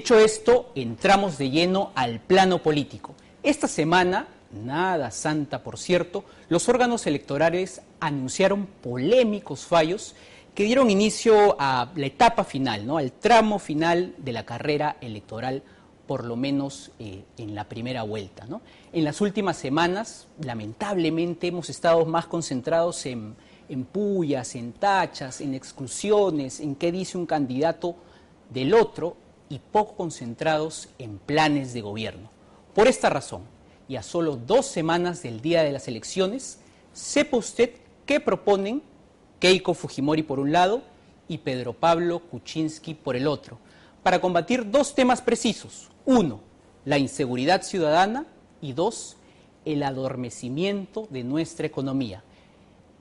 Dicho esto, entramos de lleno al plano político. Esta semana, nada santa por cierto, los órganos electorales anunciaron polémicos fallos que dieron inicio a la etapa final, ¿no?, al tramo final de la carrera electoral, por lo menos en la primera vuelta, ¿no? En las últimas semanas, lamentablemente, hemos estado más concentrados en pullas, en tachas, en exclusiones, en qué dice un candidato del otro, y poco concentrados en planes de gobierno. Por esta razón, y a solo 2 semanas del día de las elecciones, sepa usted qué proponen Keiko Fujimori por un lado y Pedro Pablo Kuczynski por el otro, para combatir 2 temas precisos. 1, la inseguridad ciudadana, y 2, el adormecimiento de nuestra economía.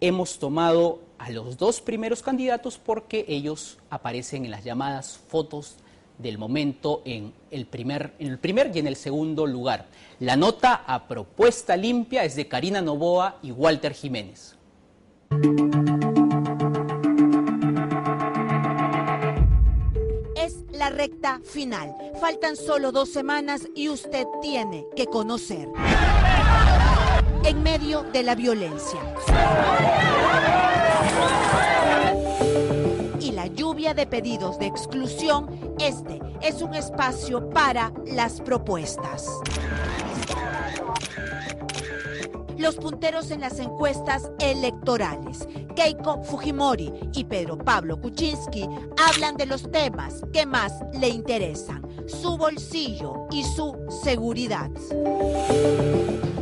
Hemos tomado a los 2 primeros candidatos porque ellos aparecen en las llamadas fotos del momento en el primer y en el segundo lugar. La nota a propuesta limpia es de Karina Noboa y Walter Jiménez. Es la recta final. Faltan solo 2 semanas y usted tiene que conocer. En medio de la violencia y la lluvia de pedidos de exclusión, este es un espacio para las propuestas. Los punteros en las encuestas electorales, Keiko Fujimori y Pedro Pablo Kuczynski, hablan de los temas que más le interesan: su bolsillo y su seguridad.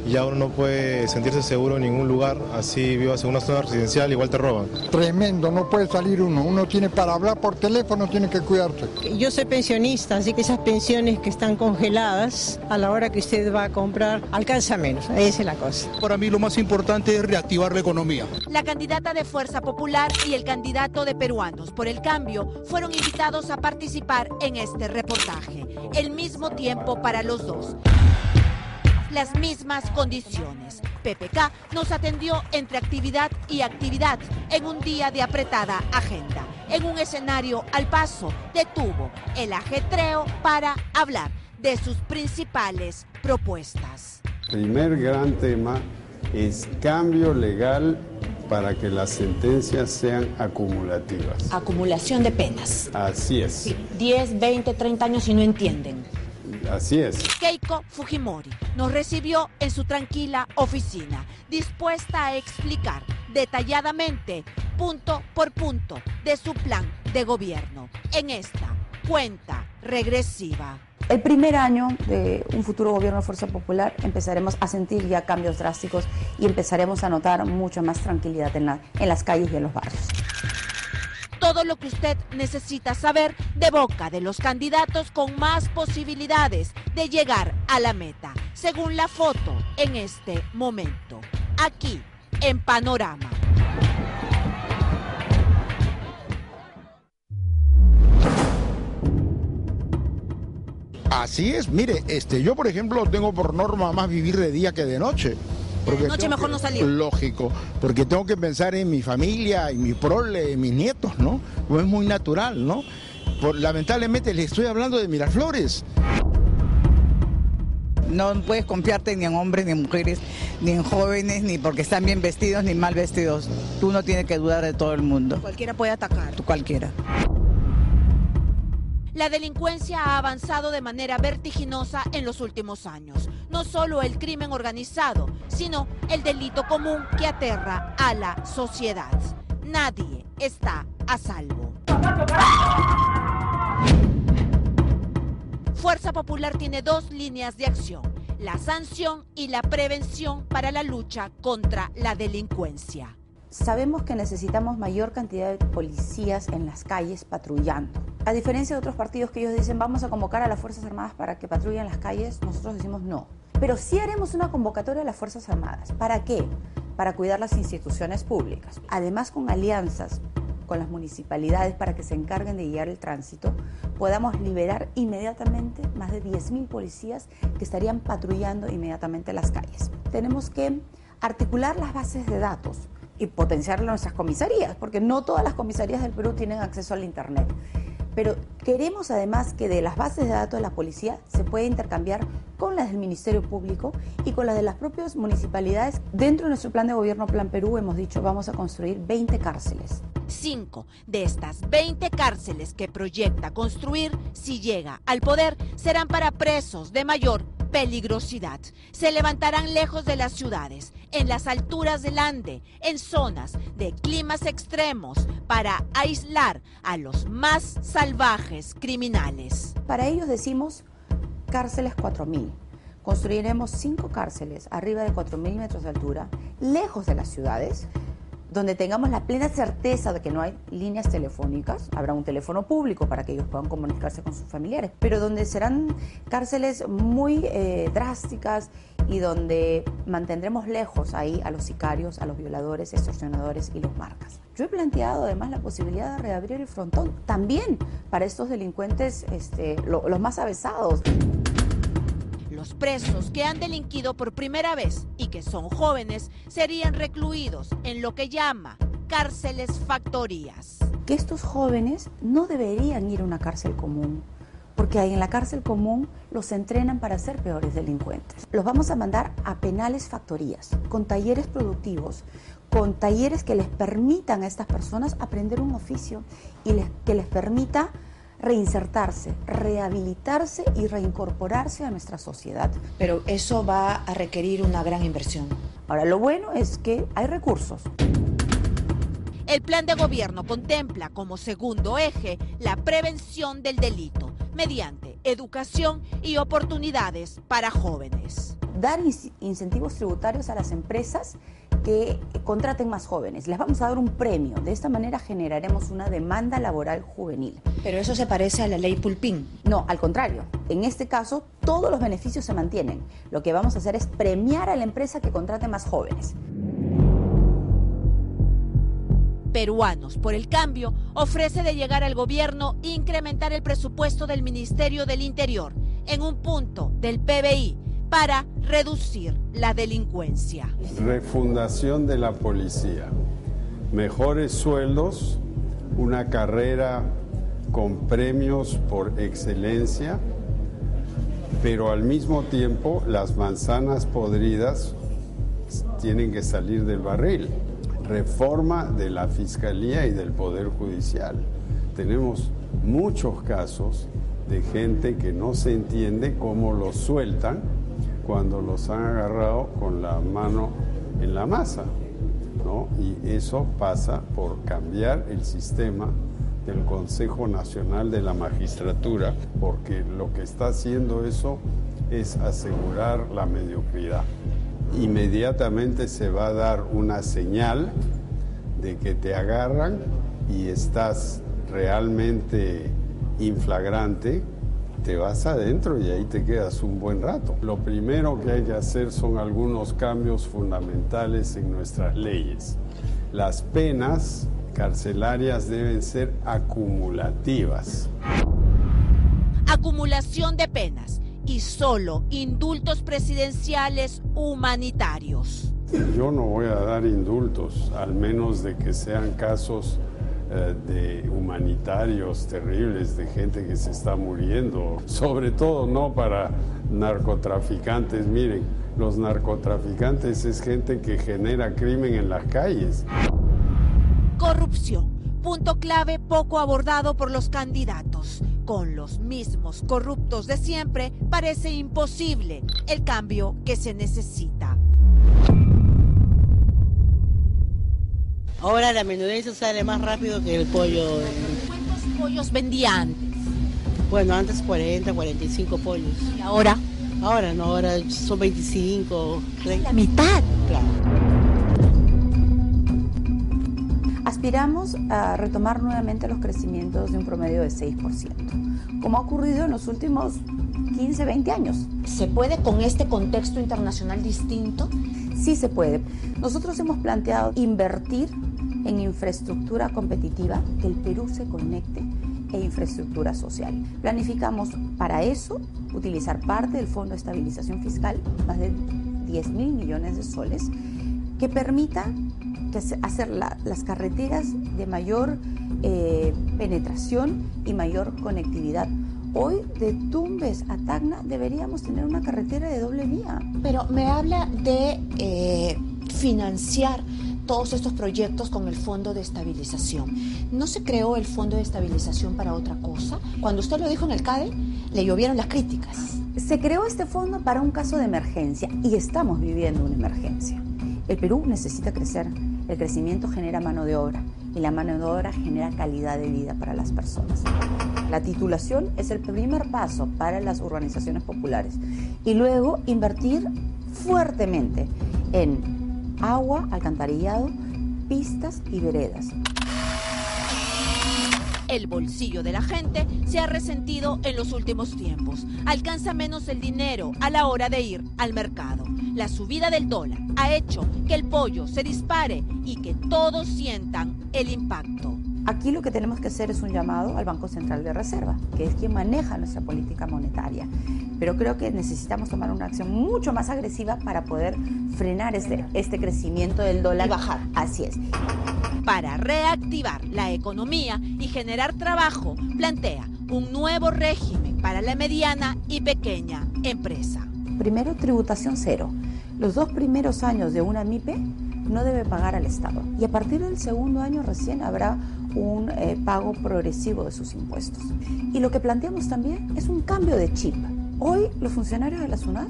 Ya uno no puede sentirse seguro en ningún lugar, así vivas en una zona residencial, igual te roban. Tremendo, no puede salir uno tiene para hablar por teléfono, tiene que cuidarse. Yo soy pensionista, así que esas pensiones que están congeladas, a la hora que usted va a comprar, alcanza menos, esa es la cosa. Para mí lo más importante es reactivar la economía. La candidata de Fuerza Popular y el candidato de Peruanos por el Cambio fueron invitados a participar en este reportaje. El mismo tiempo para los dos. Las mismas condiciones. PPK nos atendió entre actividad y actividad en un día de apretada agenda. En un escenario al paso, detuvo el ajetreo para hablar de sus principales propuestas. Primer gran tema es cambio legal para que las sentencias sean acumulativas. Acumulación de penas. Así es. 10, 20, 30 años y no entienden. Así es. Keiko Fujimori nos recibió en su tranquila oficina, dispuesta a explicar detalladamente, punto por punto, de su plan de gobierno en esta cuenta regresiva. El primer año de un futuro gobierno de Fuerza Popular empezaremos a sentir ya cambios drásticos y empezaremos a notar mucha más tranquilidad en las calles y en los barrios. Todo lo que usted necesita saber de boca de los candidatos con más posibilidades de llegar a la meta, según la foto en este momento, aquí en Panorama. Así es, mire, yo por ejemplo tengo por norma más vivir de día que de noche. Porque noche mejor no salir. Lógico, porque tengo que pensar en mi familia, en mi prole, en mis nietos, ¿no? Pues es muy natural, ¿no? Lamentablemente les estoy hablando de Miraflores. No puedes confiarte ni en hombres, ni en mujeres, ni en jóvenes, ni porque están bien vestidos, ni mal vestidos. Tú no tienes que dudar de todo el mundo. Cualquiera puede atacar. Tú cualquiera. La delincuencia ha avanzado de manera vertiginosa en los últimos años. No solo el crimen organizado, sino el delito común que aterra a la sociedad. Nadie está a salvo. Fuerza Popular tiene 2 líneas de acción: la sanción y la prevención para la lucha contra la delincuencia. Sabemos que necesitamos mayor cantidad de policías en las calles patrullando. A diferencia de otros partidos que ellos dicen vamos a convocar a las Fuerzas Armadas para que patrullen las calles, nosotros decimos no. Pero sí haremos una convocatoria a las Fuerzas Armadas. ¿Para qué? Para cuidar las instituciones públicas. Además, con alianzas con las municipalidades para que se encarguen de guiar el tránsito, podamos liberar inmediatamente más de 10.000 policías que estarían patrullando inmediatamente las calles. Tenemos que articular las bases de datos y potenciar nuestras comisarías, porque no todas las comisarías del Perú tienen acceso al internet. Pero queremos además que de las bases de datos de la policía se pueda intercambiar con las del Ministerio Público y con las de las propias municipalidades. Dentro de nuestro plan de gobierno, Plan Perú, hemos dicho vamos a construir 20 cárceles. 5 de estas 20 cárceles que proyecta construir, si llega al poder, serán para presos de mayor peligrosidad. Se levantarán lejos de las ciudades, en las alturas del Ande, en zonas de climas extremos, para aislar a los más salvajes criminales. Para ellos decimos cárceles 4.000. Construiremos 5 cárceles arriba de 4.000 metros de altura, lejos de las ciudades, donde tengamos la plena certeza de que no hay líneas telefónicas. Habrá un teléfono público para que ellos puedan comunicarse con sus familiares, pero donde serán cárceles muy drásticas y donde mantendremos lejos ahí a los sicarios, a los violadores, extorsionadores y los marcas. Yo he planteado además la posibilidad de reabrir el frontón también para estos delincuentes, los más avesados. Los presos que han delinquido por primera vez y que son jóvenes serían recluidos en lo que llama cárceles factorías. Que estos jóvenes no deberían ir a una cárcel común, porque ahí en la cárcel común los entrenan para ser peores delincuentes. Los vamos a mandar a penales factorías, con talleres productivos, con talleres que les permitan a estas personas aprender un oficio y que les permita reinsertarse, rehabilitarse y reincorporarse a nuestra sociedad. Pero eso va a requerir una gran inversión. Ahora, lo bueno es que hay recursos. El plan de gobierno contempla como segundo eje la prevención del delito mediante educación y oportunidades para jóvenes. Dar incentivos tributarios a las empresas que contraten más jóvenes. Les vamos a dar un premio. De esta manera generaremos una demanda laboral juvenil. Pero eso se parece a la ley Pulpín. No, al contrario. En este caso, todos los beneficios se mantienen. Lo que vamos a hacer es premiar a la empresa que contrate más jóvenes. Peruanos por el Cambio ofrece de llegar al gobierno incrementar el presupuesto del Ministerio del Interior en un punto del PBI para reducir la delincuencia. Refundación de la policía, mejores sueldos, una carrera con premios por excelencia, pero al mismo tiempo las manzanas podridas tienen que salir del barril. Reforma de la Fiscalía y del Poder Judicial. Tenemos muchos casos de gente que no se entiende cómo los sueltan cuando los han agarrado con la mano en la masa, ¿no? Y eso pasa por cambiar el sistema del Consejo Nacional de la Magistratura, porque lo que está haciendo eso es asegurar la mediocridad. Inmediatamente se va a dar una señal de que te agarran y estás realmente inflagrante, te vas adentro y ahí te quedas un buen rato. Lo primero que hay que hacer son algunos cambios fundamentales en nuestras leyes. Las penas carcelarias deben ser acumulativas. Acumulación de penas y solo indultos presidenciales humanitarios. Yo no voy a dar indultos, al menos de que sean casos de humanitarios terribles, de gente que se está muriendo, sobre todo no para narcotraficantes. Miren, los narcotraficantes es gente que genera crimen en las calles. Corrupción, punto clave poco abordado por los candidatos. Con los mismos corruptos de siempre, parece imposible el cambio que se necesita. Ahora la menudencia sale más rápido que el pollo. ¿Cuántos pollos vendía antes? Bueno, antes 40, 45 pollos. ¿Y ahora? Ahora no, ahora son 25, 30. La mitad. Claro. Aspiramos a retomar nuevamente los crecimientos de un promedio de 6%, como ha ocurrido en los últimos 15, 20 años. ¿Se puede con este contexto internacional distinto? Sí se puede. Nosotros hemos planteado invertir en infraestructura competitiva, que el Perú se conecte, e infraestructura social. Planificamos para eso utilizar parte del Fondo de Estabilización Fiscal, más de 10.000 millones de soles, que permita que hacer las carreteras de mayor penetración y mayor conectividad. Hoy, de Tumbes a Tacna, deberíamos tener una carretera de doble vía. Pero me habla de financiar todos estos proyectos con el Fondo de Estabilización. ¿No se creó el Fondo de Estabilización para otra cosa? Cuando usted lo dijo en el CADE, le llovieron las críticas. Se creó este fondo para un caso de emergencia y estamos viviendo una emergencia. El Perú necesita crecer. El crecimiento genera mano de obra y la mano de obra genera calidad de vida para las personas. La titulación es el primer paso para las urbanizaciones populares y luego invertir fuertemente en agua, alcantarillado, pistas y veredas. El bolsillo de la gente se ha resentido en los últimos tiempos. Alcanza menos el dinero a la hora de ir al mercado. La subida del dólar ha hecho que el pollo se dispare y que todos sientan el impacto. Aquí lo que tenemos que hacer es un llamado al Banco Central de Reserva, que es quien maneja nuestra política monetaria. Pero creo que necesitamos tomar una acción mucho más agresiva para poder frenar este crecimiento del dólar. Y bajar. Así es. Para reactivar la economía y generar trabajo, plantea un nuevo régimen para la mediana y pequeña empresa. Primero, tributación cero. Los 2 primeros años de una MIPE no debe pagar al Estado. Y a partir del segundo año recién habrá un pago progresivo de sus impuestos. Y lo que planteamos también es un cambio de chip. Hoy los funcionarios de la SUNAT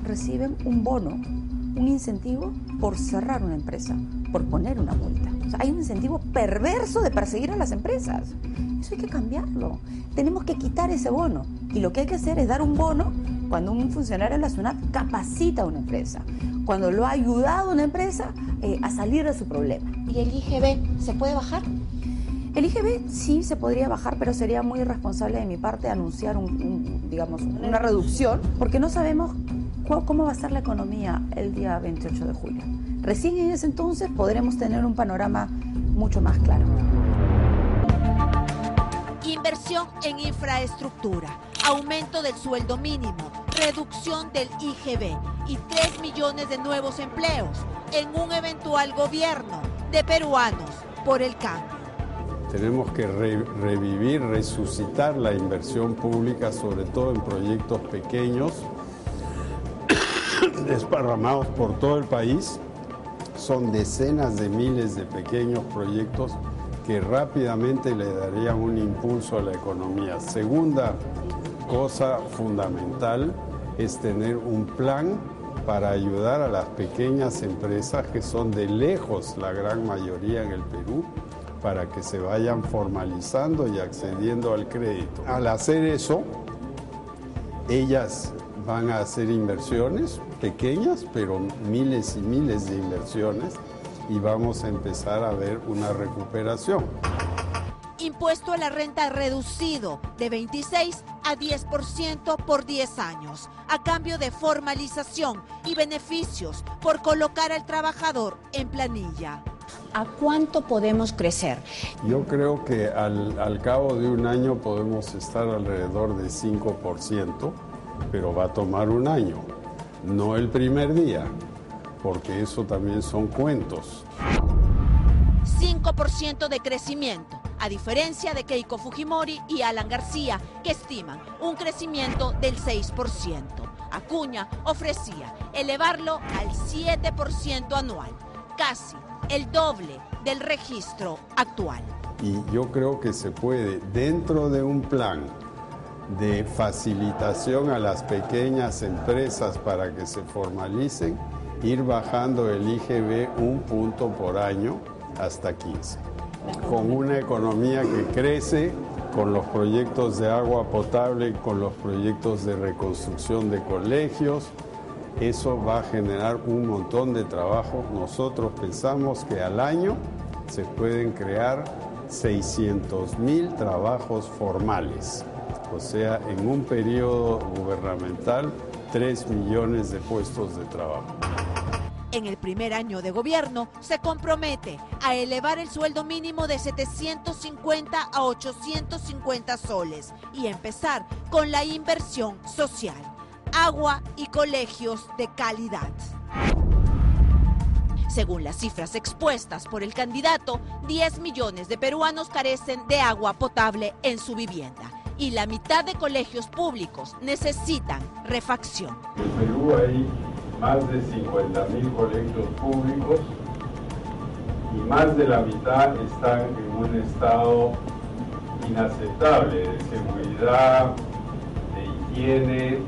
reciben un bono, un incentivo por cerrar una empresa, por poner una multa. O sea, hay un incentivo perverso de perseguir a las empresas. Eso hay que cambiarlo. Tenemos que quitar ese bono. Y lo que hay que hacer es dar un bono cuando un funcionario de la SUNAT capacita a una empresa, cuando lo ha ayudado a una empresa a salir de su problema. ¿Y el IGB se puede bajar? El IGB sí se podría bajar, pero sería muy irresponsable de mi parte anunciar una reducción, porque no sabemos cómo va a estar la economía el día 28 de julio. Recién en ese entonces podremos tener un panorama mucho más claro. Inversión en infraestructura, aumento del sueldo mínimo, reducción del IGB y 3 millones de nuevos empleos en un eventual gobierno de Peruanos por el Cambio. Tenemos que revivir, resucitar la inversión pública, sobre todo en proyectos pequeños, desparramados por todo el país. Son decenas de miles de pequeños proyectos que rápidamente le darían un impulso a la economía. Segunda cosa fundamental es tener un plan para ayudar a las pequeñas empresas, que son de lejos la gran mayoría en el Perú, para que se vayan formalizando y accediendo al crédito. Al hacer eso, ellas van a hacer inversiones pequeñas, pero miles y miles de inversiones, y vamos a empezar a ver una recuperación. Impuesto a la renta reducido de 26 a 10% por 10 años, a cambio de formalización y beneficios por colocar al trabajador en planilla. ¿A cuánto podemos crecer? Yo creo que al cabo de un año podemos estar alrededor de 5%, pero va a tomar un año, no el primer día, porque eso también son cuentos. 5% de crecimiento, a diferencia de Keiko Fujimori y Alan García, que estiman un crecimiento del 6%. Acuña ofrecía elevarlo al 7% anual, casi el doble del registro actual. Y yo creo que se puede, dentro de un plan de facilitación a las pequeñas empresas para que se formalicen, ir bajando el IGB 1 punto por año hasta 15. Con una economía que crece, con los proyectos de agua potable, con los proyectos de reconstrucción de colegios, eso va a generar un montón de trabajo. Nosotros pensamos que al año se pueden crear 600,000 trabajos formales. O sea, en un periodo gubernamental, 3 millones de puestos de trabajo. En el primer año de gobierno se compromete a elevar el sueldo mínimo de 750 a 850 soles y empezar con la inversión social, agua y colegios de calidad. Según las cifras expuestas por el candidato, 10 millones de peruanos carecen de agua potable en su vivienda y la mitad de colegios públicos necesitan refacción. En Perú hay más de 50.000 colegios públicos y más de la mitad están en un estado inaceptable de seguridad, de higiene,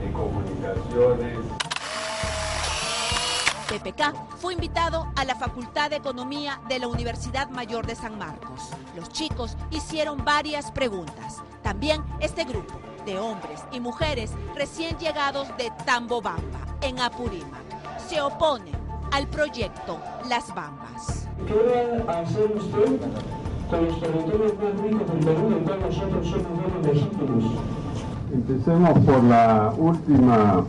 de comunicaciones. PPK fue invitado a la Facultad de Economía de la Universidad Mayor de San Marcos. Los chicos hicieron varias preguntas. También este grupo de hombres y mujeres recién llegados de Tambobamba, en Apurímac, se oponen al proyecto Las Bambas. ¿Qué va a hacer usted con los territorios más ricos del Perú, en cual nosotros somos menos legítimos? Empecemos por la última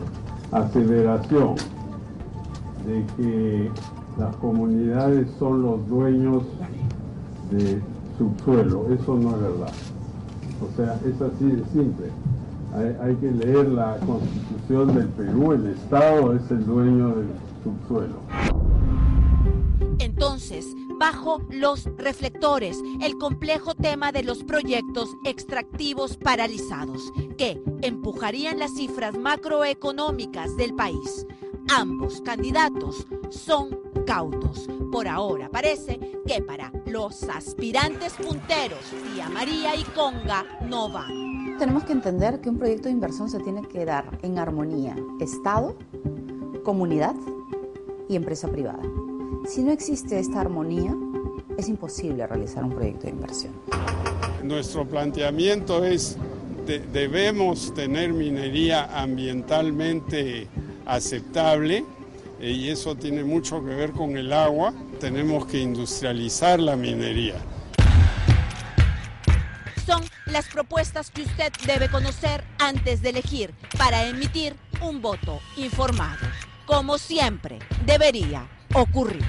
aseveración de que las comunidades son los dueños de subsuelo. Eso no es verdad. O sea, es así de simple. Hay que leer la Constitución del Perú. El Estado es el dueño del subsuelo. Entonces, bajo los reflectores, el complejo tema de los proyectos extractivos paralizados, que empujarían las cifras macroeconómicas del país. Ambos candidatos son cautos. Por ahora parece que para los aspirantes punteros, Tía María y Conga no van. Tenemos que entender que un proyecto de inversión se tiene que dar en armonía Estado, comunidad y empresa privada. Si no existe esta armonía, es imposible realizar un proyecto de inversión. Nuestro planteamiento es debemos tener minería ambientalmente aceptable y eso tiene mucho que ver con el agua. Tenemos que industrializar la minería. Son las propuestas que usted debe conocer antes de elegir para emitir un voto informado, como siempre debería ocurrir.